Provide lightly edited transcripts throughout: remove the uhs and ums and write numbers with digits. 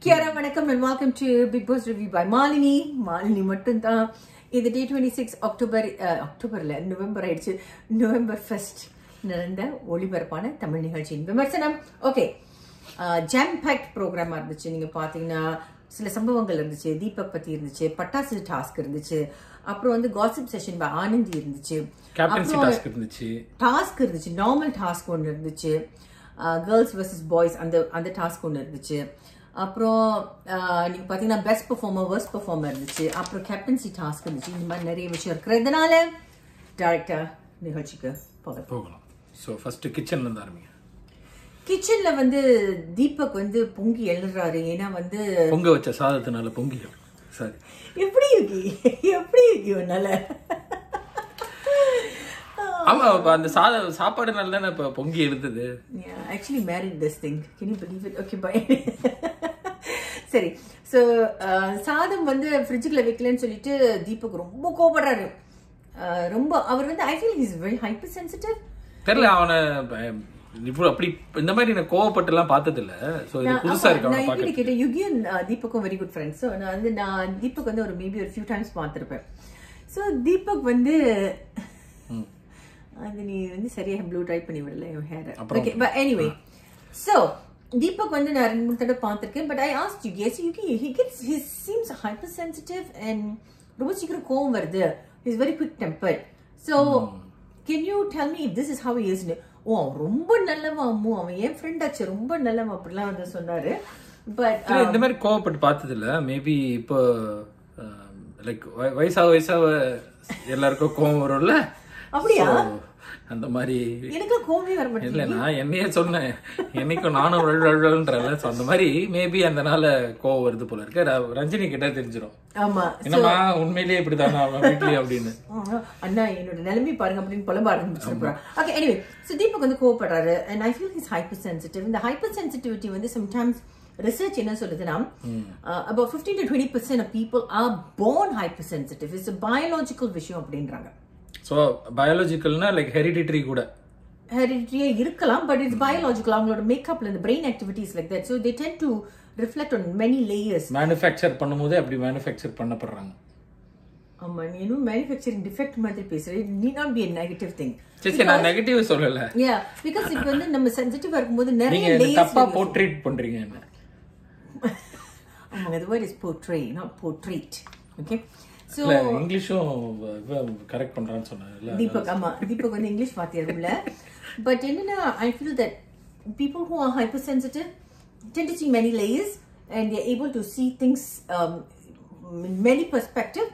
Kiara vanakkam and welcome to Big Boss Review by Malini. Malini mattum dhaan. This day 26 October November ஆயிடுச்சு. November 1st நடந்த ஒளிபரப்பான தமிழ் நிகழ்ச்சியின் விமர்சனம். Okay, jam fact ப்ரோக்ராமா இருந்துச்சு. நீங்க பாத்தீங்கன்னா சில சம்பவங்கள் இருந்துச்சு, தீபக் பத்தி இருந்துச்சு, பட்டாசு டாஸ்க் இருந்துச்சு, அப்புறம் வந்து காசிப் செஷன் பை ஆனந்தி இருந்துச்சு, கேப்டன்சி டாஸ்க் இருந்துச்சு, நார்மல் டாஸ்க் ஒன்று இருந்துச்சு, கேர்ள்ஸ் வெர்சஸ் பாய்ஸ் அந்த டாஸ்க் ஒன்று இருந்துச்சு, அப்புறம் நீங்க பாத்தீங்கன்னா பெஸ்ட் பெர்ஃபார்மர் வர்ஸ்ட் பெர்ஃபார்மர் இருந்துச்சு, அப்புறம் கேப்டன்சி டாஸ்க் இருந்துச்சு. இந்த மாதிரி நிறைய விஷயம் இருக்கிறதுனால டைரக்டா நிகழ்ச்சிக்கு போகலாம். ஸோ ஃபர்ஸ்ட் கிச்சன்ல இருந்து ஆரம்பிங்க. கிச்சன்ல வந்து தீபக் வந்து பொங்கி எழுறாரு. ஏன்னா வந்து பொங்க வச்ச சாதத்தினால பொங்கி சாரி எப்படி இருக்கு உன்னால? ஆமா, அந்த சாப்பாடுனால தானே இப்ப பொங்கி எழுதுது. Actually married this thing, can you believe it? Okay bye. சரி, ஸோ சாதம் வந்து ஃப்ரிட்ஜுக்குள்ள வைக்கலன்னு சொல்லிட்டு தீபக் ரொம்ப கோபப்படுறாரு. ரொம்ப அவர் வந்து I feel is very hyper sensitive. தெரியல, அவனை அப்படி இந்த மாதிரி நான் கோவப்பட்டு எல்லாம் பார்த்தது இல்ல. சோ இது புதுசா இருக்கு. நான் எப்படி கேட்டேன், யுகியும் தீபக்கும் வெரி குட் ஃப்ரெண்ட்ஸ். ஸோ நான் தீபக் வந்து ஒரு மேபி ஒரு ஃபியூ டைம்ஸ் பார்த்துருப்பேன். ஸோ தீபக் வந்து அது நீ வந்து சரியா ப்ளூ ட்ரை பண்ணி விடல என் hair. Okay, but anyway, so Deepak வந்து நான் 2-3 தடவை பார்த்துருக்கேன். But I ask Yuki, he seems hypersensitive and ரொம்ப சீக்கிரம் கோவம் வருது. he is very quick tempered. So can you tell me if this is how he is? ஓ, ரொம்ப நல்லவன் அம்மு, அவன் என் ஃப்ரெண்ட் ஆச்சு, ரொம்ப நல்லவன் அப்படிலாம் வந்து சொன்னாரு. பட் இந்த மாதிரி கோவப்பட்டு பார்த்தது இல்ல. மேபி இப்போ லைக் வயசாக எல்லாருக்கும் கோவம் வரும்ல, அப்படியா? அந்த மாதிரி எனக்கு கோவமே வர மாட்டேங்குது. இல்ல, நான் என்னையே சொன்னேன், என்னைக்கும் நானும் வழுவழுன்றல. சோ அந்த மாதிரி மேபி அந்த நாள கோவம் வருது போல இருக்கு. ரஞ்சினி கிட்ட தெரிஞ்சிடும். ஆமா, என்னமா உண்மையிலேயே இப்படிதானா வீட்லயே அப்படின்னு. அண்ணா என்னோட நிலைமை பாருங்க அப்படின்னு புலம்ப ஆரம்பிச்சிருப்பான். ஓகே, எனிவே, ஸோ தீபக் வந்து கோவப்படுறாரு. And I feel his hypersensitive. இந்த ஹைப்பர் சென்சிட்டிவிட்டி வந்து சம்டைம்ஸ் ரிசர்ச் என்ன சொல்லுதுன்னா about 15 to 20% of people are born hypersensitive. It's a biological விஷயம் அப்படின்றாங்க. சோ பயாலஜிக்கல்னா லைக் ஹெரிடிட்டரி கூட ஹெரிடிட்டரியா இருக்கலாம், பட் இட்ஸ் பயாலஜிக்கல். அவங்களோட மேக்கப்ல இந்த brain activities like that. So they tent to reflect on many layers. Manufacture பண்ணும்போது அப்படி மேனுஃபேக்சர் பண்ணப்படுறாங்க. ஆமா, நீ இன்னும் மேனுஃபேக்சரிங் டிஃபெக்ட் மாதிரி பேசுற. Need not be a negative thing. சரி, நான் நெகட்டிவ் சொல்லல. Yeah, because இப்போ வந்து நம்ம சென்சிட்டிவா இருக்கும்போது நிறைய லேயர்ஸ் தப்பா போர்ட்ரேட் பண்றீங்க என்ன. ஆமா, the word is portray, not portrait. Okay, so இங்கிலீஷும் கரெக்ட் பண்றான்னு சொன்னாங்கல்ல தீபக். ஆமா, தீபக் வந்து இங்கிலீஷ் வாத்தியார் இல்ல. பட் என்னன்னா I feel that people who are hypersensitive tend to see many layers and they're able to see things in many perspective,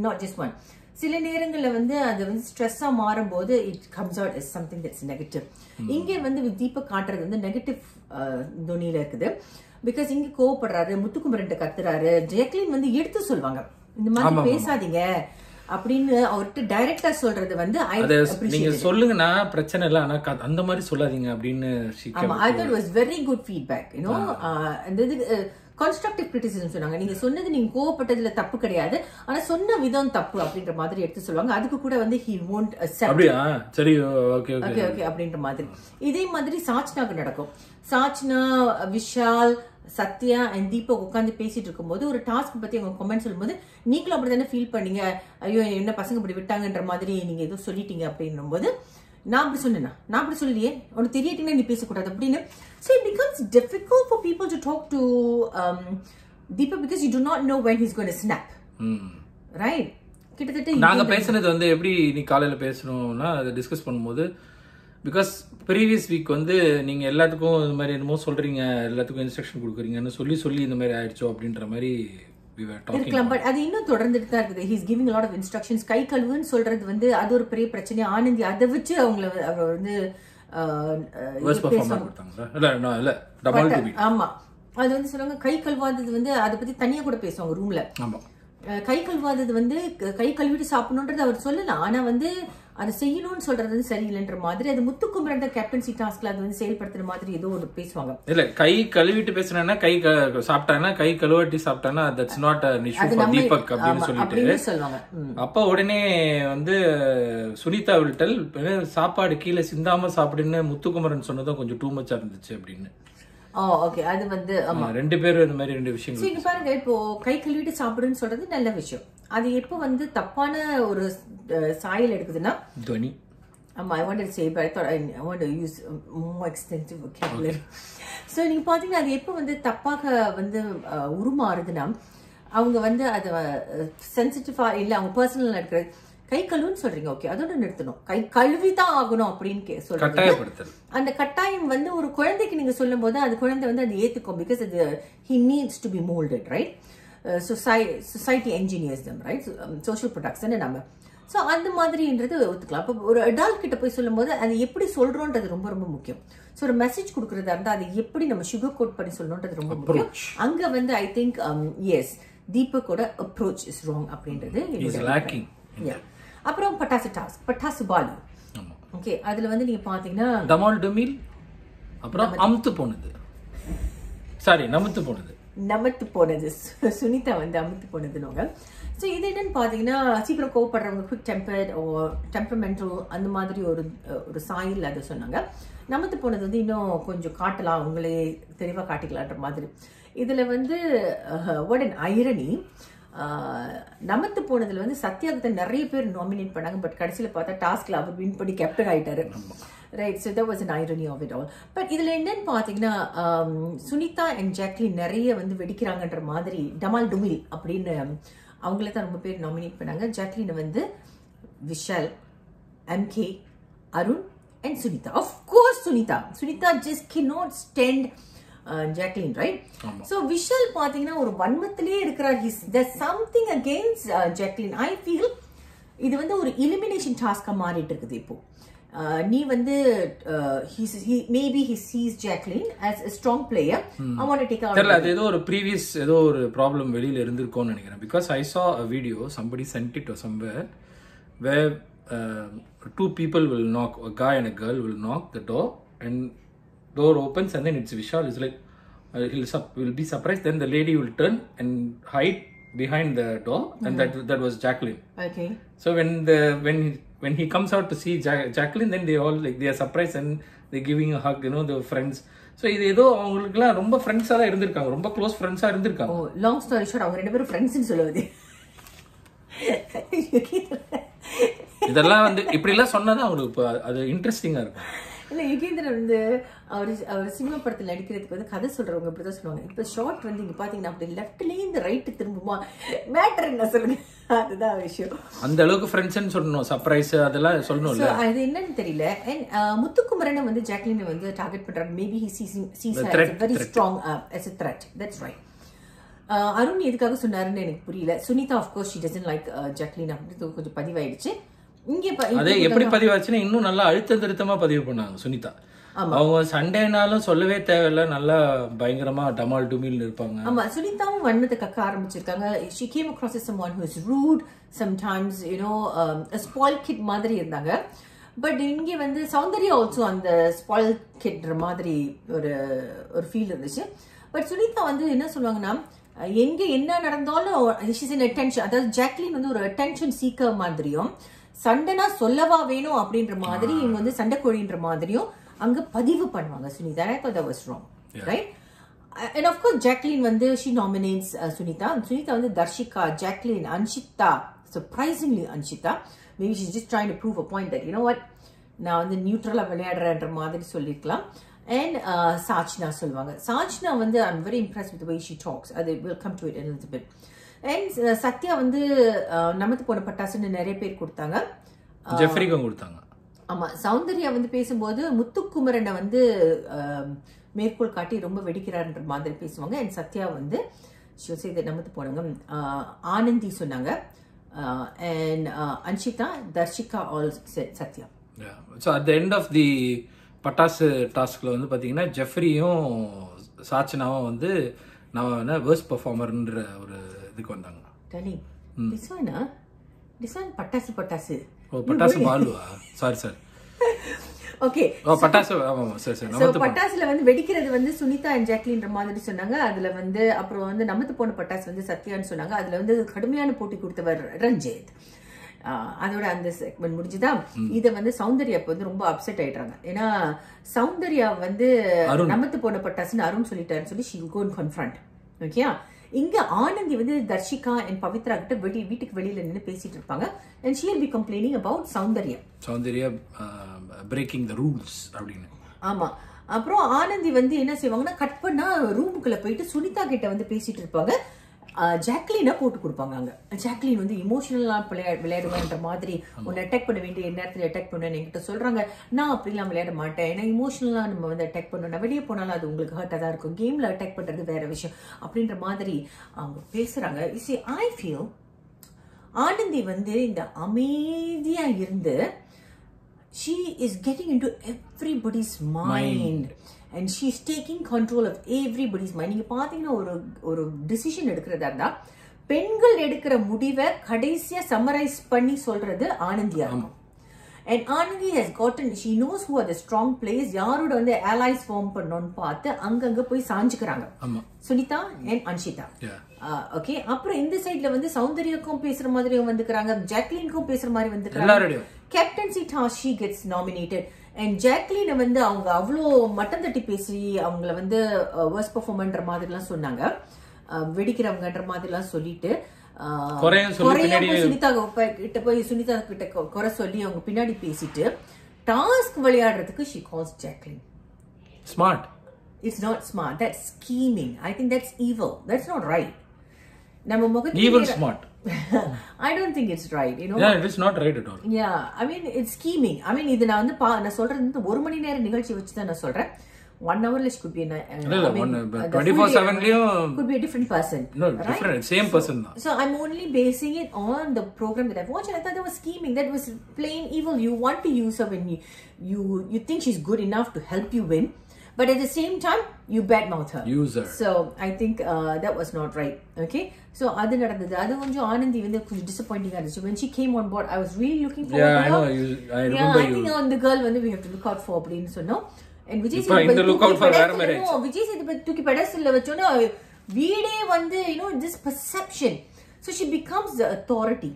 not just one. சில நேரங்கள்ல வந்து அது வந்து ஸ்ட்ரெஸ்ஸா மாறும்போது it comes out as something that's negative. இங்கே வந்து தீபக் காட்டுறது வந்து நெகட்டிவ் துணியில இருக்குது. பிகாஸ் இங்க கோவப்படுறாரு, முத்துக்குமரன்ட்ட கத்துறாரு. ஜெயக்லின் வந்து எடுத்து சொல்லுவாங்க, இந்த மாதிரி பேசாதீங்க அப்படின்னு அவர்கிட்ட டைரக்டா சொல்றது வந்து நீங்க சொல்லுங்கன்னா பிரச்சனை இல்ல, ஆனா அந்த மாதிரி சொல்லாதீங்க அப்படின்னு. ஆமா, I thought it was very good feedback, you know. அந்த கன்ஸ்ட்ரக்டிவ் கிரிட்டிசிசம் சொன்னாங்க. நீங்க சொன்னது நீங்க கோவப்பட்டதுல தப்பு கிடையாது, ஆனா சொன்ன விதம் தப்பு அப்படின்ற மாதிரி எடுத்து சொல்லுவாங்க. அதுக்கு கூட வந்து he won't accept. அப்படியே சரி, ஓகே ஓகே ஓகே அப்படின்ற மாதிரி. இதே மாதிரி சாச்னாக்கு நடக்கும். சாச்னா, விஷால், சத்யா அண்ட் தீபக் உட்காந்து பேசிட்டு இருக்கும்போது ஒரு டாஸ்க் பத்தி அவங்க கமெண்ட் சொல்லும்போது நீங்களும் அப்படித்தானே ஃபீல் பண்ணீங்க, ஐயோ என்ன பசங்க இப்படி விட்டாங்கன்ற மாதிரி நீங்க ஏதோ சொல்லிட்டீங்க அப்படின்னும் போது நான் அப்படி சொன்னேன்னா, நான் அப்படி சொல்லலையே, உனக்கு தெரியட்டீங்கன்னா நீ பேசக்கூடாது அப்படின்னு. So it becomes difficult for people to talk to Deepak because you do not know when he's going to snap. Right? கிட்டத்தட்ட நாங்க பேசுனது வந்து எப்படி நீ காலையில பேசணும்னா அதை டிஸ்கஸ் பண்ணும்போது, பிகாஸ் ப்ரீவியஸ் வீக் வந்து நீங்க எல்லாத்துக்கும் இந்த மாதிரி என்னமோ சொல்றீங்க, எல்லாத்துக்கும் இன்ஸ்ட்ரக்ஷன் கொடுக்குறீங்கன்னு சொல்லி இந்த மாதிரி ஆயிடுச்சோ அப்படின்ற மாதிரி இருக்கலாம். பட் அது இன்னும் தொடர்ந்துட்டு தான் இருக்குது. He's giving a lot of instructions. கை கழுவுன்னு சொல்றது வந்து அது ஒரு பெரிய பிரச்சனை. ஆனந்தி அதை வச்சு அவர் வந்து ஆமா, அது வந்து சொல்லுவாங்க கை கழுவாதது வந்து அதை பத்தி தனியா கூட பேசுவாங்க ரூம்ல. கை கழுவாதது வந்து கை கழுவிட்டு சாப்பிடணும்ன்றது அவர் சொல்லலாம், ஆனா வந்து அதை செய்யணும்னு சொல்றது வந்து சரியில்லைன்ற மாதிரி. அது முத்துக்குமரன் கேப்டன்சி டாஸ்க்ல அது வந்து செயல்படுத்துற மாதிரி ஏதோ ஒரு பேசுவாங்க. இல்ல, கை கழுவிட்டு பேசுனா கை சாப்பிட்டானா, கை கழுவாட்டி சாப்பிட்டானா that's not an issue for Deepak அப்படின்னு சொல்லிட்டு அப்ப உடனே வந்து சுனிதா விட்டல் சாப்பாடு கீழே சிந்தாம சாப்பிடுன்னு முத்துக்குமரன் சொன்னதும் கொஞ்சம் டூ மச்சா இருந்துச்சு அப்படின்னு. ஓகே. அது வந்து ஆமா, ரெண்டு பேரும் இந்த மாதிரி ரெண்டு விஷயங்கள். இங்க பாருங்க, இப்போ கை கழுவிட்டு சாப்பிடுன்னு சொல்றது நல்ல விஷயம். அது எப்போ வந்து தப்பான ஒரு சாயல் எடுக்குதுன்னா துவனி. ஆமா, I wanted to say, but I thought I want to use more extensive vocabulary. So நீங்க பாத்தீங்கன்னா அது எப்போ வந்து தப்பாக வந்து உருமாறுதுன்னா அவங்க வந்து அதை சென்சிட்டிவா இல்லை அவங்க பர்சனல் எடுக்கிறது. கை கழுவுன்னு சொல்றீங்க, ஓகே, அதோட நிறுத்தணும். கை கழுவிதான் ஆகணும் அப்படின்னு சொல்றது. அந்த கட்டாயம் வந்து ஒரு குழந்தைக்கு நீங்க சொல்லும் போது அது குழந்தை வந்து அதை ஏத்துக்கும். பிகாஸ் அது he needs to be molded, right? Society engineers them, right? Social products நம்ம. ஸோ அந்த மாதிரின்றது ஒத்துக்கலாம். அப்போ ஒரு அடால்ட் கிட்ட போய் சொல்லும் போது அது எப்படி சொல்றோன்றது ரொம்ப ரொம்ப முக்கியம். ஸோ ஒரு மெசேஜ் கொடுக்கறதா இருந்தால் அது எப்படி நம்ம சுகர் கோட் பண்ணி சொல்லணுன்றது ரொம்ப முக்கியம். அங்க வந்து ஐ திங்க் எஸ், தீபக்கோட அப்ரோச் இஸ் ராங் அப்படின்றது. அப்புறம் பட்டாசு டாஸ்க், பட்டாசு பாலு. ஓகே, அதுல வந்து நீங்க பாத்தீங்கன்னா டமால் டமில், அப்புறம் அமுத்து போனது, சாரி நமத்து போனது, நமத்து போனது, சுனிதா வந்து அமுத்து போனதுன்னு. ஸோ இது என்னன்னு பார்த்தீங்கன்னா சீக்கிரம் கோவப்படுறவங்க, குவிக் டெம்பர்ட் ஓ டெம்பரமெண்டல் அந்த மாதிரி ஒரு சாயில் அதை சொன்னாங்க. நமத்து போனது வந்து இன்னும் கொஞ்சம் காட்டலாம், உங்களே தெளிவாக காட்டிக்கலான்ற மாதிரி. இதில் வந்து வாட் அன் ஐரணி, நமத்து போனதுல வந்து சத்யாவுக்கு நிறைய பேர் நாமினேட் பண்ணாங்க. பட் கடைசியில் பார்த்தா டாஸ்க்ல அவர் வின் பண்ணி கேப்டன் ஆயிட்டாரு, right? So that was an irony of it all. But இதுல என்னன்னு பார்த்தீங்கன்னா சுனிதா அண்ட் ஜாக்லின் நிறைய வந்து வெடிக்கிறாங்கன்ற மாதிரி டமால் டுமில் அப்படின்னு அவங்கள தான் ரொம்ப பேர் நாமினேட் பண்ணாங்க. ஜாக்லின் வந்து Vishal, MK, Arun and Sunitha. Of course Sunitha just cannot stand Jacqueline, right? So Vishal பாத்தீங்கன்னா ஒரு வன்மத்திலே இருக்கிறார். There's something against Jacqueline. I feel இது வந்து ஒரு எலிமினேஷன் டாஸ்கா மாறிட்டு இருக்குது இப்போ. நீ வந்து maybe he sees Jacqueline as a strong player. I want to take out. தெரியல, அது ஏதோ ஒரு previous ஏதோ ஒரு ப்ராப்ளம் வெளியில இருந்திருக்கும்னு நினைக்கிறேன். Because I saw a video, somebody sent it or somewhere, where two people will knock, a guy and a girl will knock the door, and door opens and then it's Vishal. It's like he'll be surprised. Then the lady will turn and hide behind the door, and that was Jacqueline. Okay. So when he comes out to see Jacqueline, then they all like they are surprised and they giving a hug. You know, the friends. So இது ஏதோ அவங்களுக்குலாம் ரொம்ப ஃப்ரெண்ட்ஸா தான் இருந்திருக்காங்க, ரொம்ப close ஃப்ரெண்ட்ஸா இருந்திருக்காங்க. ஓ, லாங் ஸ்டோரி ஷார்ட், அவங்க ரெண்டு பேரும் ஃப்ரெண்ட்ஸ்னு சொல்லுவது. இதெல்லாம் வந்து இப்படி எல்லாம் சொன்னாதான் அவங்களுக்கு அது இன்ட்ரெஸ்டிங்கா இருக்கும். இல்லை, யுகேந்திரன் வந்து அவர் சினிமா படத்தில் நடிக்கிறதுக்கு வந்து கதை சொல்றவங்க இப்படிதான் சொல்லுவாங்க. இப்போ ஷார்ட் வந்து இங்க பாத்தீங்கன்னா அப்படி லெஃப்ட்லேருந்து ரைட்டு திரும்புமா, மேட்டர் என்ன சொல்லுங்க, அதுதான் விஷயம். அந்த அளவுக்கு ஃப்ரெண்ட்ஸ்னு சொல்லணும், சர்ப்ரைஸ் அதெல்லாம் சொல்லணும்ல. அது என்னன்னு தெரியல. அண்ட் முத்துக்குமரனை வந்து ஜாக்லினை வந்து டார்கெட் பண்றாங்க. Maybe he sees very strong as a threat. That's right. Arun எதுக்காக சொன்னாருன்னு எனக்கு புரியல. Sunitha of course she doesn't like Jacqueline அப்படின்னு கொஞ்சம் பதிவாயிடுச்சு. அதே எப்படி பதிவாச்சுன்னா இன்னும் நல்லா அழுத்த திருத்தமா பதிவு பண்ணாங்க சுனிதா. அவங்க சண்டேனாலும் சொல்லவே தேவையில்ல, நல்லா பயங்கரமா டமால் டுமில் இருப்பாங்க. ஆமா, சுனிதாவும் வன்மத்தை கக்க ஆரம்பிச்சிருக்காங்க. she came across as someone who is rude sometimes, you know, a spoiled kid மாதிரி இருந்தாங்க. பட் இங்கே வந்து சௌந்தர்யா ஆல்சோ அந்த ஸ்பாயில் கிட்ற மாதிரி ஒரு ஃபீல் இருந்துச்சு. பட் சுனிதா வந்து என்ன சொல்லுவாங்கன்னா, எங்க என்ன நடந்தாலும் she's an attention, அதாவது ஜாக்லின் வந்து ஒரு அட்டென்ஷன் சீக்கர் மாதிரியும், சண்டைனா சொல்லவா வேணும் அப்படின்ற மாதிரி இவங்க வந்து சண்டை கோழின்ற மாதிரியும் அங்க பதிவு பண்ணுவாங்க Sunita. I thought that was wrong, right? And of course Jacqueline வந்து she nominates சுனிதா வந்து Dharshika, Jacqueline, Anshitha, surprisingly Anshitha, maybe she's just trying to prove a point that you know what, நான் வந்து நியூட்ரலா விளையாடுறேன்ற மாதிரி சொல்லிருக்கலாம். And சாச்னா சொல்லுவாங்க. சாச்னா வந்து I'm very impressed with the way she talks. I will come to it in a little bit. And Sathya வந்து நமத்து போன பட்டாசுன்னு நிறைய பேர் கொடுத்தாங்க, ஜெஃப்ரிக்கும் கொடுத்தாங்க. ஆமா, சௌந்தர்யா வந்து பேசும்போது முத்துக்குமரனை வந்து மேற்கோள் காட்டி ரொம்ப வெடிக்கிறார்ன்ற மாதிரி பேசுவாங்க. அண்ட் சத்யா வந்து நமத்து போனாங்க. ஆனந்தி சொன்னாங்க. And Anshitha, Dharshika all Sathya. So at the end of the பட்டாசு டாஸ்க்ல வந்து பாத்தீங்கன்னா ஜெஃப்ரியும் சாச்சனாவும் வந்து நான் வேர்ஸ்ட் பெர்ஃபார்மர்ன்ற ஒரு இதுக்கு வந்தாங்க. பட்டாசு பட்டாசு பாலுவா? சாரி. ஓகே, பட்டாசு. ஆமா சரி. பட்டாசுல வந்து வெடிக்கிறது வந்து சுனிதா அண்ட் ஜாக்லின்ற மாதிரி சொன்னாங்க. அதுல வந்து அப்புறம் வந்து நமத்து போன பட்டாசு வந்து சத்யான்னு சொன்னாங்க. அதுல வந்து கடுமையான போட்டி கொடுத்தவர் ரஞ்சித். அதோட அந்த செக்மெண்ட் முடிஞ்சுதான். இதை வந்து சௌந்தர்யா இப்போ வந்து ரொம்ப அப்செட் ஆயிடுறாங்க. ஏன்னா சௌந்தர்யா வந்து நமத்து போன பட்டாசுன்னு அருண் சொல்லிட்டாருன்னு சொல்லி she will go and confront. Okay, இங்க ஆனந்தி வந்து தர்ஷிகா அண்ட் பவித்ரா கிட்ட வீட்டுக்கு வெளியில நின்று பேசிட்டு இருப்பாங்க. and she will be complaining about Soundarya breaking the rules அப்படின்னு. ஆமா, அப்புறம் ஆனந்தி வந்து என்ன செய்வாங்கன்னா கட் பண்ணா ரூமுக்குள்ள போயிட்டு சுனிதா கிட்ட வந்து பேசிட்டு இருப்பாங்க. ஜாக்லினை போட்டு கொடுப்பாங்க. அங்க ஜாக்லின் வந்து இமோஷனலா விளையாடுவேன்ற மாதிரி உன்னை அட்டாக் பண்ண வேண்டிய நேரத்தில் அட்டாக் பண்ணுவேன் என்கிட்ட சொல்றாங்க. நான் அப்படிலாம் விளையாட மாட்டேன். ஏன்னா இமோஷனலா நம்ம வந்து அட்டாக் பண்ணணும், வெளியே போனாலும் அது உங்களுக்கு ஹர்ட்டா தான் இருக்கும், கேம்ல அட்டாக் பண்றது வேற விஷயம் அப்படின்ற மாதிரி அவங்க பேசுறாங்க. ஐ ஃபீல் ஆனந்தி வந்து இந்த அமைதியா இருந்து she is getting into everybody's mind and she is taking control of everybody's mind. நீங்க பாத்தீங்கன்னா ஒரு டிசிஷன் எடுக்கிறதா இருந்தா பெண்கள் எடுக்கிற முடிவை கடைசியா சம்மரைஸ் பண்ணி சொல்றது ஆனந்தியா இருக்கும். And Anandhi has gotten, she knows who are the strong players, யாரோட வந்து allies form பண்ணணும்னு பார்த்து அங்கங்க போய் சாஞ்சுக்கிறாங்க. சுனிதா and அன்ஷிதா. ஓகே, அப்புறம் இந்த சைட்ல வந்து சௌந்தர்யாக்கும் பேசுற மாதிரியும் வந்துக்கிறாங்க, ஜாக்லினுக்கும் பேசுற மாதிரி வந்துக்கிறாங்க. Captaincy task she gets nominated and ஜாக்லினை வந்து அவங்க அவ்வளோ மட்டம் தட்டி பேசி அவங்கள வந்து worst performer மாதிரிலாம் சொன்னாங்க, வெடிக்கிறவங்கன்ற மாதிரிலாம் சொல்லிட்டு சுனிதா கிட்ட குறை சொல்லி அவங்க பின்னாடி பேசிட்டு டாஸ்க் விளையாடுறதுக்கு she calls Jacqueline smart. It's not smart, that's scheming. I think that's evil, that's not right. நம்ம முகத்துல evil smart. I don't think it's right, you know. Yeah, it is not right at all. Yeah, I mean it's scheming. I mean இது நான் வந்து நான் சொல்றது வந்து ஒரு மணி நேர நிகழ்ச்சி வச்சு தான் நான் சொல்றேன். 1 hour less could be 24/7 could be a different person. No, different, right? Same person. So I'm only basing it on the program that I've watched, and I thought that was scheming. That was plain evil. You want to use her when you think she's good enough to help you win, but at the same time you badmouth her. Use her. So I think that was not right. Okay, so adu nadandhathu adu konjam Anandhi வந்து கொஞ்சம் disappointing இருந்துச்சு. When she came on board, I was really looking forward to her. I know. I remember I think on the girl வந்து we have to look out for அப்படினு சொன்னோம். And Vijay Sethupathi தூக்கி பெடஸ்டல்ல வச்சோன்னா வீடே வந்து this perception, so she becomes the authority.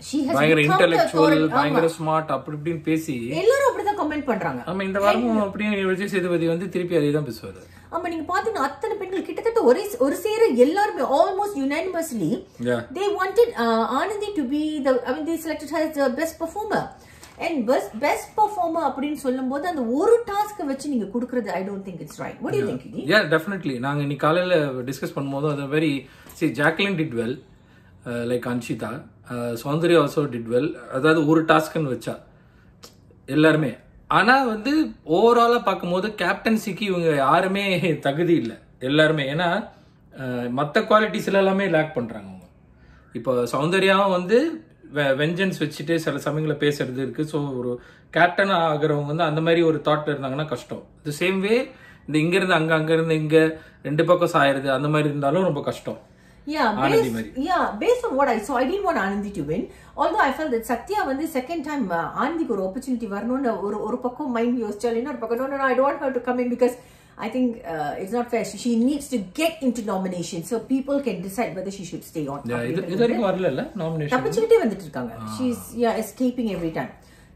She has பயங்கர intellectual, பயங்கர smart அப்படினு பேசி எல்லாரும் அப்படி தான் கமெண்ட் பண்றாங்க. ஆமா, இந்த வாரமும் அப்படியே விஜய் சேதுபதி வந்து திருப்பி அதே தான் பேசுவாரு. ஆமா, நீங்க பாத்தீங்கன்னா அத்தனை பெண்கள் கிட்டத்தட்ட ஒரு சேர எல்லாரும் almost unanimously they wanted Anandhi to be they selected her as the best performer. And best performer அப்படினு சொல்லும்போது அந்த ஒரு டாஸ்க் வச்சு நீங்க கொடுக்கிறது I don't think it's right. What do you think? Yeah, definitely. நாங்க இன்னைக்கு காலையில டிஸ்கஸ் பண்ணும்போது அது very Jacqueline did well, like Anshita, Saundharya also did well. அதாவது ஒரு டாஸ்க்னு வச்சா எல்லாருமே. ஆனா வந்து ஓவராலா பார்க்கும்போது கேப்டன்சிக்கு இவங்க யாருமே தகுதி இல்லை எல்லாருமே. ஏன்னா மற்ற குவாலிட்டிஸ்ல எல்லாமே லேக் பண்றாங்க அவங்க. இப்போ சௌந்தர்யாவும் வந்து வெஞ்சன்ஸ் வச்சுட்டு சில சமயங்களில் பேசுறது இருக்கு. ஸோ ஒரு கேப்டன் ஆகிறவங்க வந்து அந்த மாதிரி ஒரு தாட்ல இருந்தாங்கன்னா கஷ்டம். தி சேம் வே இந்த இங்கிருந்து அங்கிருந்து இங்க ரெண்டு பக்கம் சாயிருது அந்த மாதிரி இருந்தாலும் ரொம்ப கஷ்டம். Based on what I saw, I didn't want Anandhi to win. Although I felt that Satya வந்து second time Anandhiக்கு ஒரு opportunity வரணும்னு ஒரு பக்கம் மைண்ட் யோசிச்சால், இன்னொரு பக்கம் no, I don't want her to come in because I think it's not fair. She needs to get into nomination so people can decide whether she should stay on. இதுவரைக்கும் வரல nomination. தப்பிச்சுக்கிட்டே வந்துட்டு இருக்காங்க. She's escaping every time.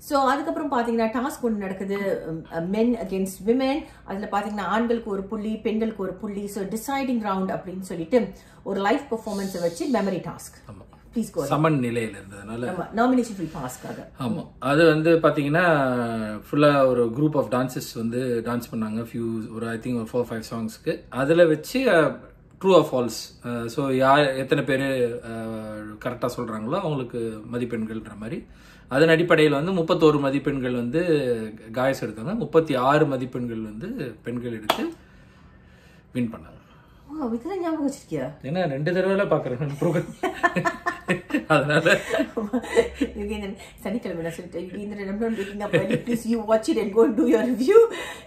So அதுக்கப்புறம் பாத்தீங்கன்னா task ஒன்று நடக்குது, men against women. அதுல பாத்தீங்கன்னா ஆண்களுக்கு ஒரு புள்ளி, பெண்களுக்கு ஒரு புள்ளி. ஸோ டிசைடிங் ரவுண்ட் அப்படின்னு சொல்லிட்டு ஒரு லைவ் பெர்ஃபார்மன்ஸை வச்சு மெமரி டாஸ்க் சமன் நிலையில இருந்ததுனால நாமினேஷன் ஃப்ரீ பாஸ்க்காக. ஆமா, அது வந்து பாத்தீங்கன்னா ஃபுல்லா ஒரு குரூப் ஆஃப் டான்சர்ஸ் வந்து டான்ஸ் பண்ணாங்க. ஒரு ஐ திங்க் ஒரு 4-5 சாங்ஸ்க்கு. அதுல வச்சு ட்ரூ ஆர் ஃபால்ஸ், ஸோ யார் எத்தனை பேர் கரெக்டாக சொல்றாங்களோ அவங்களுக்கு மதிப்பெண்கள்ன்ற மாதிரி. அதன் அடிப்படையில் வந்து 31 மதிப்பெண்கள் வந்து காய்ஸ் எடுத்தாங்க, 36 மதிப்பெண்கள் வந்து பெண்கள் எடுத்து வின் பண்ணாங்க. ஞாபகம் வச்சிருக்கியா? ஏன்னா 2 தடவை பாக்குறேன் ப்ரோக்ராம், அதனால சனிக்கிழமை நான் சொல்லிட்டேன்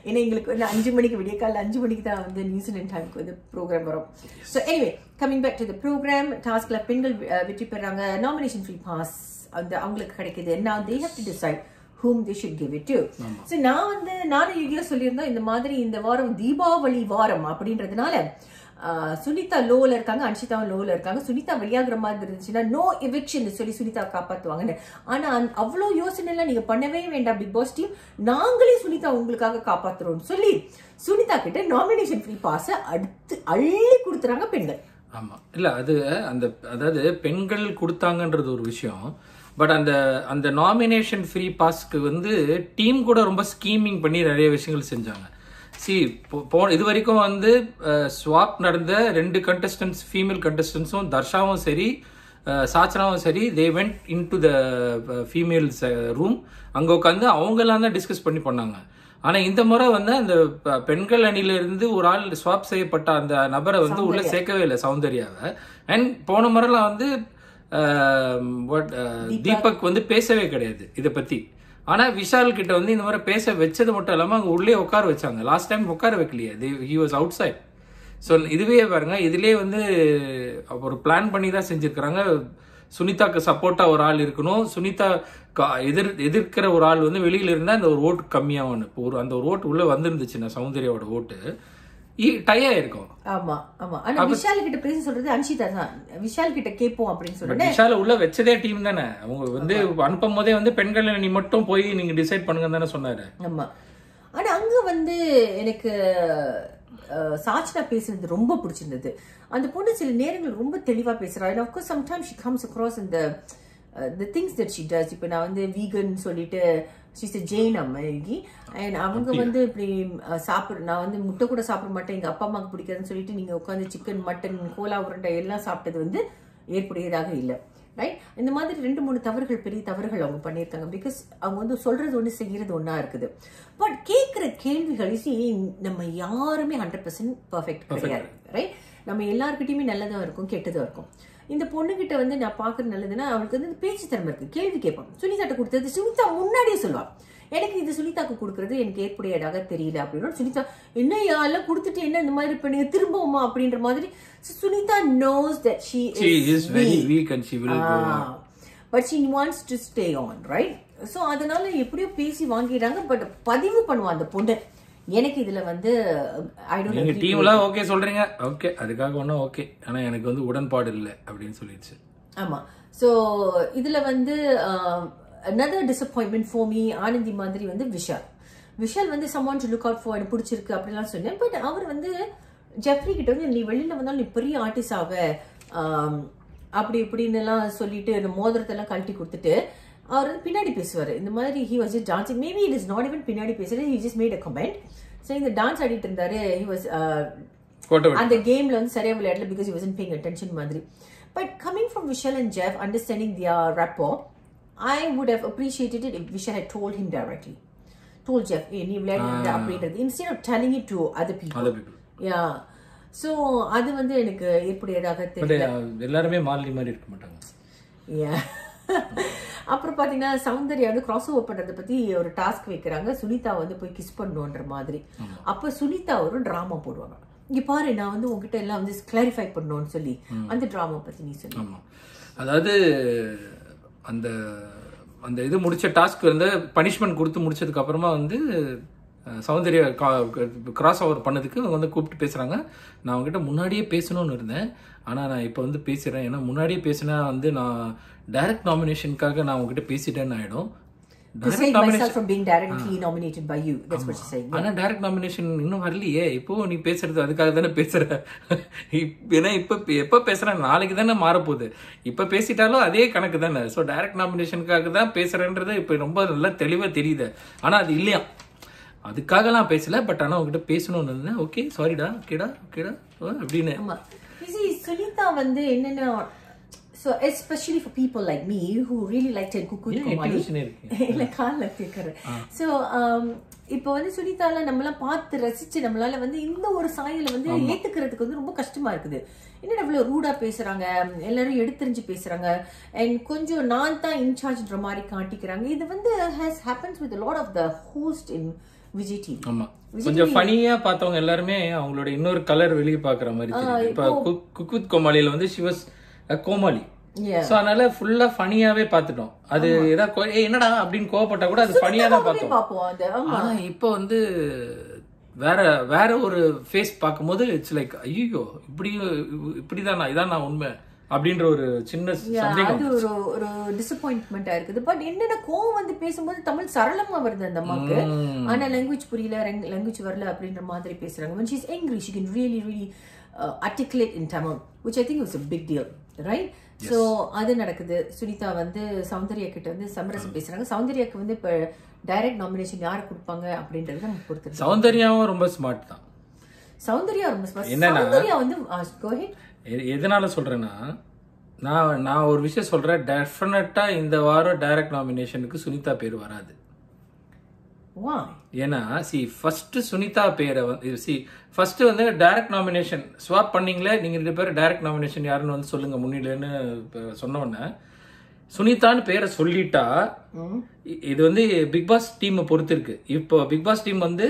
ஏன்னா எங்களுக்கு வந்து 5 மணிக்கு விடிய காலையில் 5 மணிக்கு தான் வந்து நியூசிலாந்து டைமுக்கு வந்து ப்ரோக்ராம் வரும். So anyway coming back to the program, டாஸ்க்ல பெண்கள் வெற்றி பெறாங்க, நாமினேஷன் ஃப்ரீ பாஸ் அந்த அவங்களுக்கு கிடைக்குது. Now they have to decide whom they should give it to. So நானும் யூகியா சொல்லியிருந்தோம் இந்த மாதிரி இந்த வாரம் தீபாவளி வாரம் அப்படின்றதுனால சுனிதா லோல இருக்காங்க, அன்ஷிதாவும் லோல இருக்காங்க. சுனிதா வெளியாகிற மாதிரி இருந்துச்சுன்னா நோ எவிக்ஷன் சொல்லி சுனிதா காப்பாத்துவாங்கன்னு. ஆனா அவ்வளோ யோசனை எல்லாம் நீங்க பண்ணவே வேண்டாம் பிக் பாஸ் டீம், நாங்களே சுனிதா உங்களுக்காக காப்பாத்துறோம் சொல்லி சுனிதா கிட்ட நாமினேஷன் ஃப்ரீ பாஸ் அடுத்து அள்ளி கொடுத்துறாங்க பெண்கள். ஆமா, இல்ல அது அதாவது பெண்கள் கொடுத்தாங்கன்றது ஒரு விஷயம். பட் அந்த நாமினேஷன் ஃப்ரீ பாஸ்க்கு வந்து டீம் கூட ரொம்ப ஸ்கீமிங் பண்ணி நிறைய விஷயங்கள் செஞ்சாங்க. இது வரைக்கும் வந்து ஸ்வாப் நடந்த 2 கண்டஸ்டன்ஸ், ஃபீமேல் கண்டஸ்டன்ஸும் தர்ஷாவும் சரி சாச்சனாவும் சரி, they went in to the females room. அங்கே உட்காந்து அவங்கெல்லாம் தான் டிஸ்கஸ் பண்ணாங்க. ஆனா இந்த முறை வந்து அந்த பெண்கள் அணில இருந்து ஒரு ஆள் ஸ்வாப் செய்யப்பட்ட அந்த நபரை வந்து உள்ள சேர்க்கவே இல்லை சௌந்தர்யாவை. அண்ட் போன முறைலாம் வந்து தீபக் வந்து பேசவே கிடையாது இதை பத்தி. ஆனா விஷால் கிட்ட வந்து இந்த மாதிரி பேச வச்சது மட்டும் இல்லாம அங்க உள்ளே உட்கார வச்சாங்க. லாஸ்ட் டைம் உட்கார வைக்கலையே, he was outside. So இதுவே பாருங்க, இதுலயே வந்து ஒரு பிளான் பண்ணி தான் செஞ்சிருக்கிறாங்க. சுனிதாக்கு சப்போர்ட்டா ஒரு ஆள் இருக்கணும், சுனிதா எதிர்க்கிற ஒரு ஆள் வந்து வெளியில இருந்தா அந்த ஒரு ஓட்டு கம்மியாகும். இப்போ அந்த ஒரு ஓட்டு உள்ள வந்துருந்துச்சுன்னா சௌந்தர்யாவோட ஓட்டு டை ஆயிருக்கும். ஆமா ஆமா. ஆனா விஷால் கிட்ட பேச சொல்றது அன்ஷிதா தான். விஷால் கிட்ட கேட்போம் அப்படின்னு சொல்லிட்டு விஷால உள்ள வச்சதே டீம் தானே. அவங்க வந்து அனுப்பும் போதே வந்து பெண்கள் நீ மட்டும் போய் நீங்க டிசைட் பண்ணுங்க தானே சொன்னாரு. ஆமா. ஆனா அங்க வந்து எனக்கு சாச்சனா பேசுறது ரொம்ப பிடிச்சிருந்தது. அந்த பொண்ணு சில நேரங்கள் ரொம்ப தெளிவா பேசுறா. And of course sometimes she comes across in the things that she does. இப்போ நான் வந்து வீகன் சொல்லிட்டு she's a Jain அம்மாயி. And அவங்க வந்து இப்படி நான் வந்து முட்டை கூட சாப்பிட மாட்டேன், எங்க அப்பா அம்மாவுக்கு பிடிக்காதுன்னு சொல்லிட்டு நீங்க உட்காந்து சிக்கன், மட்டன், கோலா உருண்டை எல்லாம் சாப்பிட்டது வந்து ஏற்புடையதாக இல்லை. ரைட்? இந்த மாதிரி 2-3 தவறுகள், பெரிய தவறுகள் அவங்க பண்ணியிருக்காங்க. பிகாஸ் அவங்க வந்து சொல்றது ஒன்று செய்யறது ஒன்னா இருக்குது. பட் கேட்கிற கேள்விகள் நம்ம யாருமே 100% பர்ஃபெக்ட் கிடையாது. ரைட்? நம்ம எல்லாருக்கிட்டையுமே நல்லதும் இருக்கும், கெட்டதும் இருக்கும். இந்த பொண்ணுகிட்ட வந்து நான் பாக்குறது நல்லதுன்னா அவளுக்கு வந்து பேச்சு திறமை இருக்கு. கேள்வி கேட்பான். சுனிதாட்ட கொடுத்தது சுனிதா முன்னாடியே சொல்லுவான், எனக்கு இது சுனிதாக்கு கொடுக்கறது எனக்கு ஏற்புடையதாக தெரியல அப்படின்னு. சுனிதா என்ன யாரெல்லாம் கொடுத்துட்டு என்ன இந்த மாதிரி பண்ணி திரும்பவுமா அப்படின்ற மாதிரி. Sunita knows that she is very weak and she will go on. But she wants to stay on, right? So அதனால எப்படியோ பேசி வாங்கிடுறாங்க. பட் பதிவு பண்ணுவான் அந்த பொண்ணு, எனக்கு இதுல வந்து ஐ டோன்ட் நீங்க டீம்ல ஓகே சொல்றீங்க, ஓகே அதுக்காக ஒன்னும் ஓகே, ஆனா எனக்கு வந்து உடன்பாடு இல்லை அப்படின்னு சொல்லிடுச்சு. ஆமா. சோ இதுல வந்து another disappointment for me, Anandhi மாதிரி வந்து விஷால் வந்து someone to look out for, எனக்கு பிடிச்சிருக்கு அப்படிலாம் சொன்னேன். பட் அவர் வந்து ஜெஃப்ரி கிட்ட வந்து நீ வெளியில வந்தாலும் நீ பெரிய ஆர்டிஸ்ட் ஆக அப்படி இப்படின்னு எல்லாம் சொல்லிட்டு மோதிரத்தை எல்லாம் கழட்டி கொடுத்துட்டு அவர் வந்து பின்னாடி பேசுவாரு. இந்த மாதிரி he was just dancing, maybe it is not even பின்னாடி பேசுறது, he just made a comment. So இந்த டான்ஸ் ஆடிட்டு இருந்தாரு, he was அந்த கேம்ல வந்து சரியா விளையாடல because he wasn't paying attention மாதிரி. But coming from Vishal and Jeff, understanding their rapport, I would have appreciated it if Vishal had told him directly, told Jeff, hey, நீ விளையாடுறது அப்படின்றது, instead of telling it to other people. Yeah. So அது வந்து எனக்கு ஏற்புடையதாக தெரியல. எல்லாருமே மாலி மாதிரி இருக்க மாட்டாங்க. Yeah. அப்புறம் பாத்தீங்கன்னா சௌந்தர்யா வந்து கிராஸ் ஓவர் பண்றதை பத்தி ஒரு டாஸ்க் வைக்கிறாங்க, சுனிதா வந்து போய் கிஸ் பண்ணுன்ற மாதிரி. அப்ப சுனிதா ஒரு டிராமா போடுவாங்க, இங்க பாரு நான் வந்து உங்ககிட்ட எல்லாம் வந்து கிளாரிஃபை பண்ணணும்னு சொல்லி. அந்த டிராமா பத்தி நீ சொல்லு. அதாவது அந்த அந்த இது முடிச்ச டாஸ்க் வந்து பனிஷ்மெண்ட் கொடுத்து முடிச்சதுக்கு அப்புறமா வந்து சௌந்தர்யா கிராஸ் ஓவர் பண்ணதுக்கு அவங்க வந்து கூப்பிட்டு பேசுறாங்க. நான் அவங்ககிட்ட முன்னாடியே பேசணும்னு இருந்தேன், ஆனா நான் இப்போ வந்து பேசுறேன், ஏன்னா முன்னாடியே பேசினா வந்து நான் டைரக்ட் நாமினேஷனுக்காக நான் உங்ககிட்ட பேசிட்டேன்னு ஆயிடும். ஆனா டைரக்ட் நாமினேஷன் இன்னும் வரலையே, இப்போ நீ பேசுறது அதுக்காக தானே பேசுற. ஏன்னா இப்ப எப்ப பேசுற நாளைக்கு தானே மாறப்போகுது, இப்ப பேசிட்டாலும் அதே கணக்கு தானே. ஸோ டைரக்ட் நாமினேஷனுக்காக தான் பேசுறேன்றது இப்ப ரொம்ப நல்லா தெளிவா தெரியுது. ஆனா அது இல்லையா, அதுக்காக நான் பேசல, பட் ஆனா உங்ககிட்ட பேசணும்னு இருந்தேன். ஓகே சாரிடா, ஓகேடா ஓகேடா அப்படின்னு. சுனிதா வந்து என்னன்னா, so especially for people like me who really like to cook with Komali இல்ல கால்ல கேக்குற. So இப்போ வந்து சுனிதால நம்மலாம் பார்த்து ரசிச்சு நம்மளால வந்து இந்த ஒரு சாயல வந்து ஏத்துக்கிறதுக்கு வந்து ரொம்ப கஷ்டமா இருக்குது. என்னடா இவ்வளவு ரூடா பேசுறாங்க, எல்லாரும் எடுத்துரிஞ்சு பேசுறாங்க, அண்ட் கொஞ்சம் நான் தான் இன்சார்ஜ்ன்ற மாதிரி காட்டிக்கிறாங்க. இது வந்து has happens with a lot of the host in Vijay TV. ஆமா, கொஞ்சம் ஃபனியா பார்த்தவங்க எல்லாருமே அவங்களோட இன்னொரு கலர் வெளியே பாக்குற மாதிரி தெரியும். இப்ப குக் வித் கோமாளியில வந்து she was கோமாளி, சோ அதனால ஃபுல்லா ஃபனியாவே பாத்துட்டோம். அது ஏதாவது என்னடா அப்படின்னு கோவப்பட்டா கூட அது ஃபனியா தான் பார்த்தோம். ஆனா இப்போ வந்து வேற ஒரு ஃபேஸ் பார்க்கும்போது இட்ஸ் லைக் ஐயோ இப்படிதான் இதான் நான் உண்மை அப்படின்ற ஒரு சின்ன அது ஒரு டிசப்பாயின்ட்மெண்டா இருக்குது. பட் என்னன்னா கோவம் வந்து பேசும்போது தமிழ் சரளமா வருது அந்த அம்மாக்கு. ஆனா லாங்குவேஜ் புரியல, லாங்குவேஜ் வரல அப்படின்ற மாதிரி பேசுறாங்க. when she's angry she can really articulate in Tamil, which I think was a big deal, right? Yes. So அது நடக்குது. சுனிதா வந்து சௌந்தர்யா கிட்ட வந்து சமரசம் பேசுறாங்க. சௌந்தர்யாக்கு வந்து இப்ப டைரக்ட் நாமினேஷன் யாரு கொடுப்பாங்க அப்படின்றது நம்ம பொறுத்து. சௌந்தர்யாவும் ரொம்ப ஸ்மார்ட் தான். சௌந்தர்யா ரொம்ப ஸ்மார்ட். சௌந்தர்யா வந்து go ahead. எதனால சொல்றேன்னா, நான் ஒரு விஷயம் சொல்றேன், டெஃபினட்டா இந்த வாரம் டைரக்ட் நாமினேஷனுக்கு சுனிதா பேர் வராது. ஏன்னா ஃபர்ஸ்ட் சுனிதா பேரை ஃபர்ஸ்ட் வந்து டைரக்ட் நாமினேஷன் ஸ்வாப் பண்ணீங்களே நீங்க 2 பேரும், டைரக்ட் நாமினேஷன் யாருன்னு வந்து சொல்லுங்க முன்னிலேன்னு சொன்ன உடனே சுனிதான்னு பேரை சொல்லிட்டா, இது வந்து பிக் பாஸ் டீமை பொறுத்து இருக்கு. இப்போ பிக் பாஸ் டீம் வந்து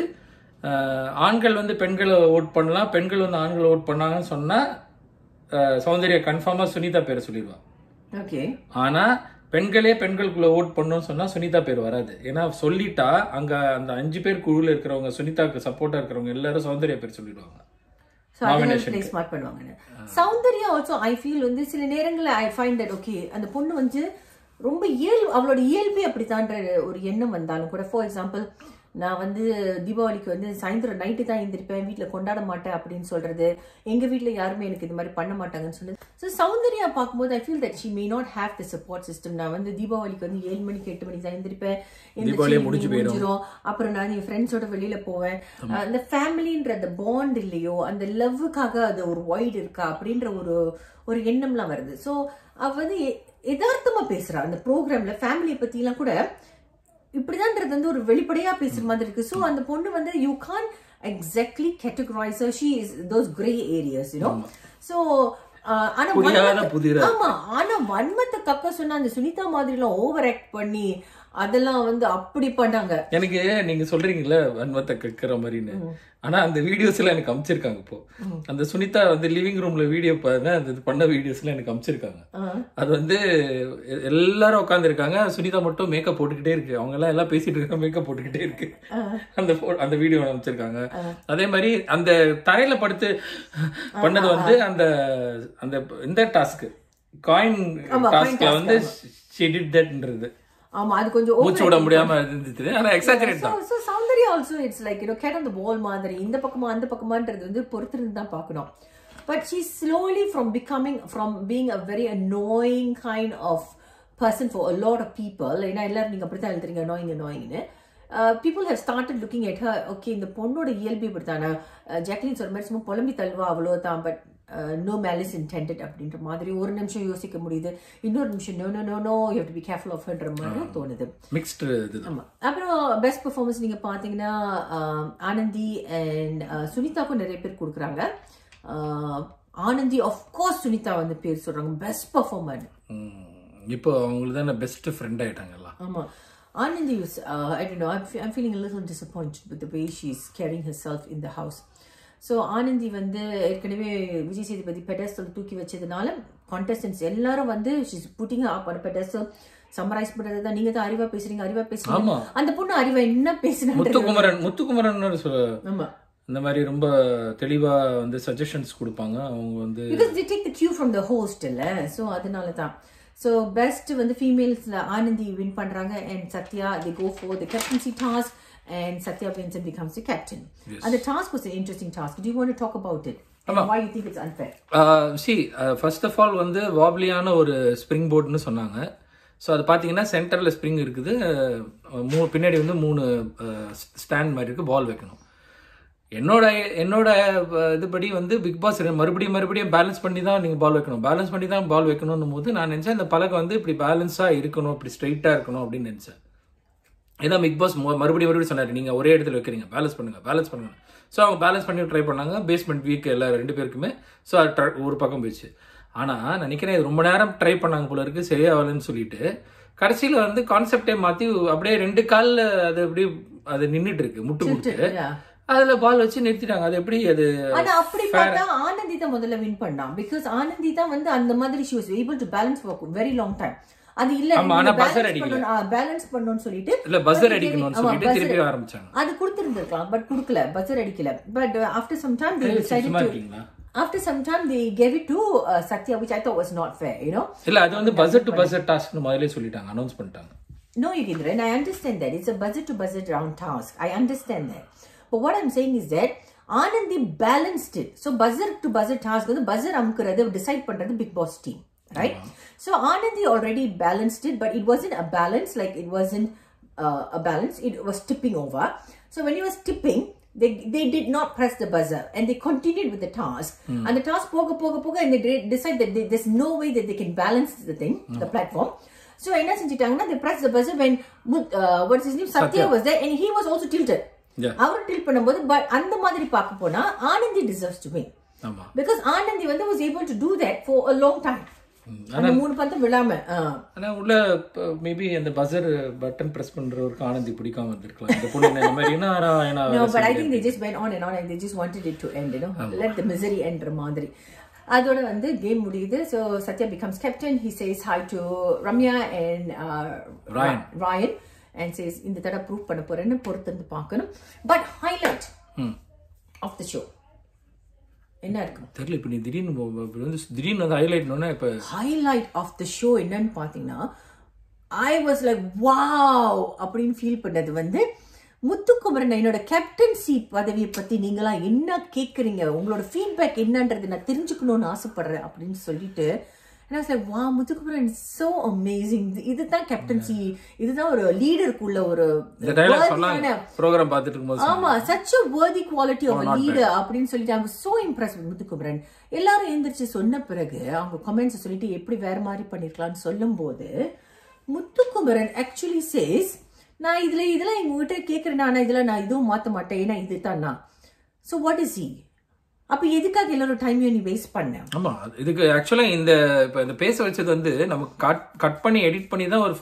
ஆண்கள் வந்து பெண்களை ஓட் பண்ணலாம், பெண்கள் வந்து ஆண்களை ஓட் பண்ணாங்கன்னு சொன்னா சௌந்தர்யா கன்ஃபார்மா சுனிதா பேரை சொல்லிடுவா. ஓகே. ஆனா பெண்களே பெண்களுக்குள்ள ஓட் பண்ணணும்னு சொன்னா சுனிதா பேர் வராது. ஏன்னா சொல்லிட்டா அங்க அந்த 5 பேர் குழுல இருக்கிறவங்க, சுனிதாக்கு சப்போர்ட்டா இருக்கிறவங்க எல்லாரும் சௌந்தர்யா பேர் சொல்லிடுவாங்க. சௌந்தர்யா ஆல்சோ ஐ ஃபீல் வந்து சில நேரங்களில் ஐ ஃபைண்ட் தட் ஓகே அந்த பொண்ணு வந்து ரொம்ப அவளோட இயல்பே அப்படித்தான்ற ஒரு எண்ணம் வந்தாலும் கூட, ஃபார் எக்ஸாம்பிள் நான் வந்து தீபாவளிக்கு வந்து சாயந்தரம் நைட்டு தான் எழுந்திருப்பேன், வீட்டில் கொண்டாட மாட்டேன் அப்படின்னு சொல்றது, எங்க வீட்டில் யாருமே எனக்கு இது மாதிரி பண்ண மாட்டாங்கன்னு சொன்னது. ஸோ சௌந்தர்யா பார்க்கும்போது I feel that she may not have the support system. நான் வந்து தீபாவளிக்கு வந்து 7 மணிக்கு 8 மணிக்கு தான் எழுந்திருப்பேன், முடிஞ்சிடும், அப்புறம் நான் என் ஃப்ரெண்ட்ஸோட வெளியில போவேன். அந்த ஃபேமிலின்ற அந்த பாண்ட் இல்லையோ, அந்த லவ்வுக்காக அது ஒரு வைட் இருக்கா அப்படின்ற ஒரு எண்ணம்லாம் வருது. ஸோ அவ வந்து யதார்த்தமா பேசுறா அந்த ப்ரோக்ராம்ல, ஃபேமிலியை பத்தி எல்லாம் கூட இப்படிதான்றது வந்து ஒரு வெளிப்படையா பேசுற மாதிரி இருக்கு. சோ அந்த பொண்ணு வந்து you can't exactly categorize her. she is those gray areas, you know. So ஆமா, ஆனா வன்மத்தை கக்க சொன்னா அந்த சுனிதா மாதிரி எல்லாம் ஓவர் ஆக்ட் பண்ணி அதெல்லாம் வந்து அப்படி பண்ணாங்க. எனக்கு நீங்க சொல்றீங்கல்ல வன்மத்தை கக்கிற மாதிரின்னு, ஆனா அந்த வீடியோஸ் எல்லாம் எனக்கு அமிச்சிருக்காங்க. இப்போ அந்த சுனிதா வந்து லிவிங் ரூம்ல வீடியோ பண்ண வீடியோஸ் எல்லாம் எனக்கு அமிச்சிருக்காங்க. அது வந்து எல்லாரும் உட்கார்ந்து இருக்காங்க, சுனிதா மட்டும் மேக்கப் போட்டுக்கிட்டே இருக்கு, அவங்க எல்லாம் பேசிட்டு இருக்காங்க, மேக்கப் போட்டுக்கிட்டே இருக்கு. அந்த வீடியோ அமிச்சிருக்காங்க. அதே மாதிரி அந்த தரையில படுத்து பண்ணது வந்து அந்த இந்த டாஸ்க் காயின் டாஸ்க்ல வந்து she did thatன்றது. ஆமா, அது கொஞ்சம் மூச்சு விட முடியாம இருந்துச்சு. ஆனா எக்ஸாஜரேட் தான். So Soundarya also it's like you know cat on the wall மாதிரி, இந்த பக்கமா அந்த பக்கமான்றது வந்து பொறுத்திருந்து தான் பார்க்கணும். But she slowly from being a very annoying kind of person for a lot of people. ஏன்னா எல்லாரும் நீங்க அப்படித்தான் எழுதுறீங்க annoyingனு. People have started looking at her. Okay, இந்த பொண்ணோட இயல்பு இப்படித்தானே, ஜாக்லின் சொல்ற மாதிரி சும்மா புலம்பி தள்ளுவா அவ்வளவுதான், பட் no malice intended அப்படின்ற மாதிரி ஒரு நிமிஷம் யோசிக்க முடியுது, இன்னொரு நிமிஷம் no you have to be careful of herன்ற மாதிரி தோணுது. மிக்ஸ்ட் இது. ஆமா. அப்புறம் பெஸ்ட் பெர்ஃபார்மன்ஸ் நீங்க பாத்தீங்கன்னா ஆனந்தி அண்ட் சுனிதாக்கும் நிறைய பேர் கொடுக்குறாங்க. ஆனந்தி ஆஃப் கோர்ஸ் சுனிதா வந்து பேர் சொல்றாங்க பெஸ்ட் பெர்ஃபார்மர். இப்போ அவங்களுக்கு தான் பெஸ்ட் ஃப்ரெண்ட் ஆயிட்டாங்கல்ல. ஆமா. Anandhi was, I don't know, I'm feeling a little disappointed with the way she's carrying herself in the house. So Anandhi வந்து ஏற்கனவே விஜய் சேதுபதி பெடஸ்டல் தூக்கி வச்சதுனால கான்டெஸ்டன்ட்ஸ் எல்லாரும் வந்து she's putting her up on a pedestal. Summarize பண்றது தான், நீங்க தான் அறிவா பேசுறீங்க. அந்த பொண்ணு அறிவா என்ன பேசினா முத்துக்குமரன் ஆமா இந்த மாதிரி ரொம்ப தெளிவா வந்து சஜஷன்ஸ் கொடுப்பாங்க அவங்க வந்து, because they take the cue from the host இல்ல. So அதனால தான். So best வந்து ஃபீமேல்ஸ்ல ஆனந்தி வின் பண்றாங்க and Satya they go for the captaincy task and Satya wins and becomes the captain. Yes. And the task was an interesting task. Do you want to talk about it? And why you think it's unfair? First of all வந்து வாப்லியான ஒரு spring போர்ட்னு சொன்னாங்க. So அது பார்த்தீங்கன்னா சென்டரில் spring இருக்குது, பின்னாடி வந்து 3 stand மாதிரி இருக்குது, பால் வைக்கணும். என்னோட இதுபடி வந்து பிக் பாஸ் மறுபடியும் பேலன்ஸ் பண்ணி தான் நீங்கள் பேலன்ஸ் பண்ணி தான் பால் வைக்கணும்னு போது நான் நினச்சேன் இந்த பலகை வந்து இப்படி பேலன்ஸாக இருக்கணும், இப்படி ஸ்ட்ரைட்டாக இருக்கணும் அப்படின்னு நினச்சேன். ஏன்னா பிக் பாஸ் மறுபடியும் சொன்னார் நீங்கள் ஒரே இடத்துல வைக்கிறீங்க, பேலன்ஸ் பண்ணுங்க. ஸோ அவங்க பேலன்ஸ் பண்ணி ட்ரை பண்ணாங்க, பேஸ்மெண்ட் வீக் எல்லாரும் 2 பேருக்குமே. ஸோ அது ஒரு பக்கம் போயிடுச்சு. ஆனால் நினைக்கிறேன் ரொம்ப நேரம் ட்ரை பண்ணாங்க போல இருக்கு, சரியாகலன்னு சொல்லிட்டு கடைசியில் வந்து கான்செப்டே மாற்றி அப்படியே 2 காலில் அது அப்படியே அது நின்றுட்டு இருக்கு, முட்டு கொடுத்து அதுல பால் வச்சு நிறுத்திட்டாங்க. அது எப்படி அது? ஆனா அப்படி பார்த்தா ஆனந்தி தான் முதல்ல வின் பண்ணா, பிகாஸ் ஆனந்தி தான் வந்து அந்த மாதிரி she was able to balance for a very long time. அது இல்ல பேலன்ஸ் பண்ணனும்னு சொல்லிட்டு இல்ல பஸர் அடிக்கணும்னு சொல்லிட்டு திருப்பி ஆரம்பிச்சாங்க. அது கொடுத்திருந்திருக்கலாம் பட் கொடுக்கல, பஸர் அடிக்கல. But after some time they decided to after some time they gave it to Satya, which I thought was not fair, you know. இல்ல அது வந்து buzzer to buzzer task னு முதல்லயே சொல்லிட்டாங்க, அனௌன்ஸ் பண்ணிட்டாங்க. No, Yogindra, and I understand that it's a buzzer to buzzer round task. I understand that. But what I'm saying is that Anandhi balanced it. So buzzer to buzzer task வந்து buzzer அமுக்குறது decide பண்றது big boss team, right? So Anandhi already balanced it, but it wasn't a balance, like it wasn't a balance, it was tipping over. So when he was tipping, they did not press the buzzer and they continued with the task. And the task poga and they decide that there's no way that they can balance the thing, the platform. So enna senjitaanga, they pressed the buzzer when what's his name, Satya was there, and he was also tilted. Avaru tilt பண்ணும்போது, but அந்த மாதிரி பார்க்க போனா Anandhi deserves to win. Because Anandhi was able to do that for a long time. அந்த மூணு பந்தம் விழாம ஆனா உள்ள மேபி அந்த பஸர் பட்டன் பிரஸ் பண்றவருக்கு ஆனந்தி பிடிக்காம இருந்திருக்கலாம். இந்த பொண்ணு இந்த மாதிரி No, but I think they just went on and they just wanted it to end, you know. Let the misery end மாதிரி. அதோட வந்து கேம் முடியுது. So Satya becomes captain. He says hi to Ramya and Ryan and says இந்த தடவை prove பண்ண போறேன்னு பொறுத்து பார்க்கணும். But highlight of the show என்ன இருக்கு தெரியல. இப்ப நீ திடீர்னு வந்து ஹைலைட்னோனா இப்ப ஹைலைட் ஆஃப் தி ஷோ என்னன்னு பாத்தீங்கன்னா, I was like wow அப்படின்னு ஃபீல் பண்ணது வந்து முத்துக்குமரன் என்னோட கேப்டன்சி பதவியை பத்தி நீங்களா என்ன கேக்குறீங்க, உங்களோட ஃபீட்பேக் என்னன்றது நான் தெரிஞ்சுக்கணும்னு ஆசைப்படுறேன் அப்படின்னு சொல்லிட்டு, and I was like wow, Muthukumaran is so amazing. இதுதான் கேப்டன்சி, இதுதான் ஒரு லீடருக்குள்ள ஒரு ப்ரோகிராம் பார்த்துட்டு இருக்கும்போது ஆமா such a worthy quality of a leader அப்படின்னு சொல்லிட்டு I was so impressed with Muthukumaran. எல்லாரும் எந்திரிச்சு சொன்ன பிறகு அவங்க கமெண்ட்ஸ் சொல்லிட்டு எப்படி வேற மாதிரி பண்ணிருக்கலாம்னு சொல்லும் போது முத்துக்குமரன் actually says நான் இதெல்லாம் எங்ககிட்ட கேட்கறேன், ஆனா இதுல நான் இதுவும் மாத்த மாட்டேன், ஏன்னா இதுதான் நான். So what is he? அப்ப எதுக்காக எல்லாரும் டைம் நீ வேஸ்ட் பண்ண? ஆமா, இதுக்கு ஆக்சுவலா இந்த பேச வச்சது வந்து நமக்கு கட் பண்ணி எடிட் பண்ணி தான் ஒரு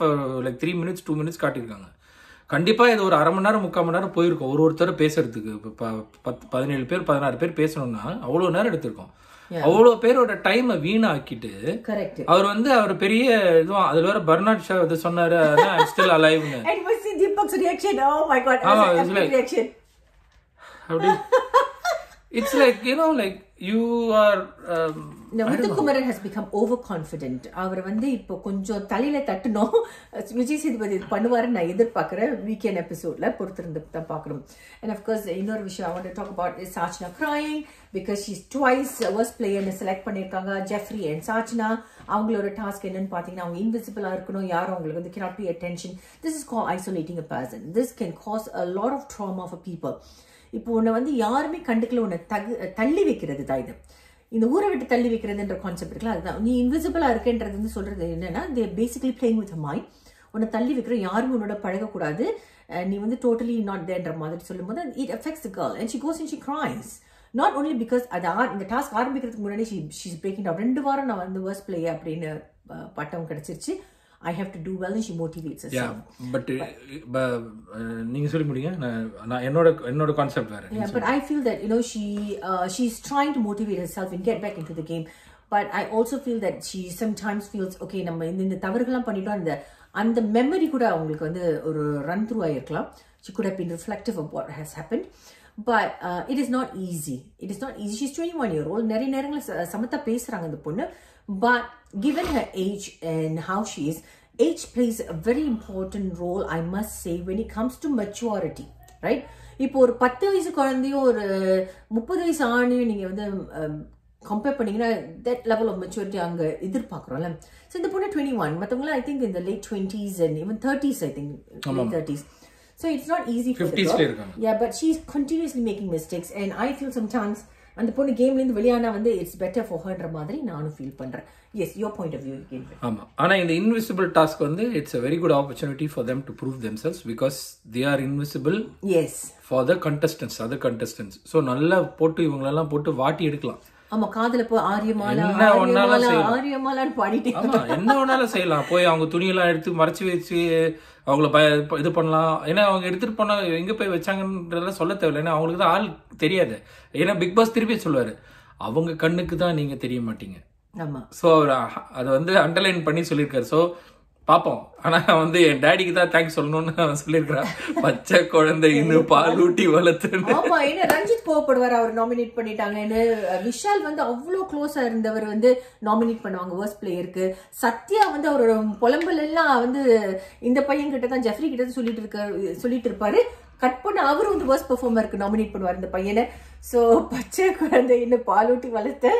லைக் 3 minutes 2 minutes காட்டியிருக்காங்க. கண்டிப்பா இது ஒரு அரை மணி நேரம் 3/4 மணி நேரம் போயிருக்கும் ஒருத்தர் பேசுறதுக்கு. 17 பேர் 16 பேர் பேசணும்னா அவ்வளவு நேரம் எடுத்திருக்கோம். அவ்வளவு பேரோட டைம் வீணாக்கிட்டு அவர் வந்து அவர் பெரிய இதுவும் அதுல வேற பர்னாட் ஷா இது சொன்னாரு, still அலைவ்னு. It's like, you know, like you are Muthukumaran has become overconfident. அவர் வந்து இப்போ கொஞ்சம் தலையில தட்டணும். விஜய் சேதுபதி பண்ணுவாரு நான் எதிர்பார்க்கிறேன். வீக்கெண்ட் எபிசோட்ல பொறுத்திருந்து தான் பார்க்கணும். And of course இன்னொரு விஷயம் I want to talk about is Sachna crying because she's twice worst player னு செலக்ட் பண்ணிருக்காங்க. ஜெஃப்ரி and Sachna அவங்களோட டாஸ்க் என்னன்னு பாத்தீங்கன்னா, அவங்க இன்விசிபிளா இருக்கணும், யாரும் அவங்களுக்கு வந்து cannot pay attention. This is called isolating a person. This can cause a lot of trauma for people. இப்போ உன்னை வந்து யாருமே கண்டுக்கல, உன்னை தள்ளி வைக்கிறது தான் இது. இந்த ஊரை விட்டு தள்ளி வைக்கிறதுன்ற கான்செப்ட் இருக்குல்ல, அதுதான் நீ இன்விசிபிளா இருக்கன்றது வந்து சொல்றது என்னன்னா, தே பேசிக்கலி பிளேயிங் வித் மைண்ட். உன்னை தள்ளி வைக்கிற யாருமே உன்னோட பழகக்கூடாது, நீ வந்து டோட்டலி நாட் தேர்ன்ற மாதிரி சொல்லும் போது it affects the girl and she goes and she cries. Not only because இந்த டாஸ்க் ஆரம்பிக்கிறதுக்கு முன்னாடி ஷீஸ் பிரேக்கிங் டவுன். 2 வாரம் நான் வந்து வர்ஸ்ட் பிளேயர் அப்படின்னு பட்டம் கிடைச்சிருச்சு. I have to do well and she motivates herself. But நீங்க சொல்லி முடிங்க, நான் என்னோட கான்செப்ட் வேற. Yeah, but I feel that, you know, she's trying to motivate herself and get back into the game. But I also feel that she sometimes feels okay, நம்ம இந்த தவறுகள்லாம் பண்ணிட்டோம், அந்த மெமரி கூட அவங்களுக்கு வந்து ஒரு ரன் த்ரூ ஆயிருக்கலாம். She could have been reflective of what has happened. But it is not easy. It is not easy. She's 21-year-old. நிறைய நேரங்களில் சமத்தா பேசுறாங்க இந்த பொண்ணு. But given her age and how she is, age plays a very important role, I must say, when it comes to maturity, right? இப்போ ஒரு 10 வயசு குழந்தையும் ஒரு 30 வயசு ஆணையும் நீங்க வந்து கம்பேர் பண்ணீங்கன்னா that level of maturity அங்க எதிர்பார்க்குறோம்ல. ஸோ இந்த பொண்ணு 21, மற்றவங்களாம் I think in the late 20s and even 30s, I think late 30s. So it's not easy for the girl. Yeah, but she's continuously making mistakes and I feel sometimes அந்த பொண்ணு கேம்ல இருந்து வெளியானா வந்து it's better for ஹர்ன்ற மாதிரி நானும் feel பண்றேன். Yes, your point of view came. ஆமா, ஆனா இந்த இன்விசிபிள் டாஸ்க் வந்து it's a very good opportunity for them to prove themselves because they are invisible. Yes, for the contestants, other contestants. So நல்லா போட்டு இவங்களெல்லாம் போட்டு வாட்டி எடுக்கலாம். ஆமா, காதுல போய் ஆரியமாலா பாடிட்டு என்ன வேணாலும் செய்யலாம். போய் அவங்க துணியெல்லாம் எடுத்து மறைச்சு வச்சு அவங்கள இது பண்ணலாம். ஏன்னா அவங்க எடுத்துட்டு போனா எங்க போய் வச்சாங்கன்றதெல்லாம் சொல்ல தேவையில்லை. ஏன்னா அவங்களுக்கு தான் ஆள் தெரியாது. ஏன்னா பிக் பாஸ் திருப்பி சொல்லுவாரு, அவங்க கண்ணுக்கு தான் நீங்க தெரிய மாட்டீங்க. ஸோ அதை வந்து அண்டர்லைன் பண்ணி சொல்லியிருக்காரு. ஸோ பாப்போம். ஆனா வந்து என் டாடிக்கு தான் தேங்க்ஸ் சொல்லணும்னு அவன் சொல்லியிருக்கிறான். பச்சை குழந்தை இன்னும் பாலூட்டி வளர்த்து. ஆமா, ஏன்னா ரஞ்சித் கோவப்படுவார் அவர் நாமினேட் பண்ணிட்டாங்கன்னு. விஷால் வந்து அவ்வளோ க்ளோஸா இருந்தவர் வந்து நாமினேட் பண்ணுவாங்க வர்ஸ்ட் பிளேயருக்கு. சத்யா வந்து அவரோட புலம்பல் எல்லாம் வந்து இந்த பையன் கிட்ட தான், ஜெஃப்ரி கிட்ட தான் சொல்லிட்டு இருப்பாரு. கட் பண்ண அவரு வந்து வர்ஸ்ட் பெர்ஃபார்மருக்கு நாமினேட் பண்ணுவார் இந்த பையனை. சோ பச்சை குழந்தை இன்னும் பாலூட்டி வளர்த்த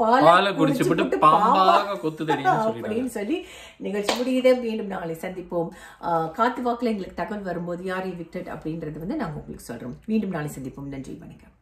பாலை குடிச்சுட்டு பாம்பாக கொத்துதடி அப்படின்னு சொல்லி நிகழ்ச்சி முடியுது. மீண்டும் நாளை சந்திப்போம். காத்து வாக்குல எங்களுக்கு தகவல் வரும்போது யார் எவிக்டட் அப்படின்றது வந்து நாங்க உங்களுக்கு சொல்றோம். மீண்டும் நாளை சந்திப்போம். நன்றி, வணக்கம்.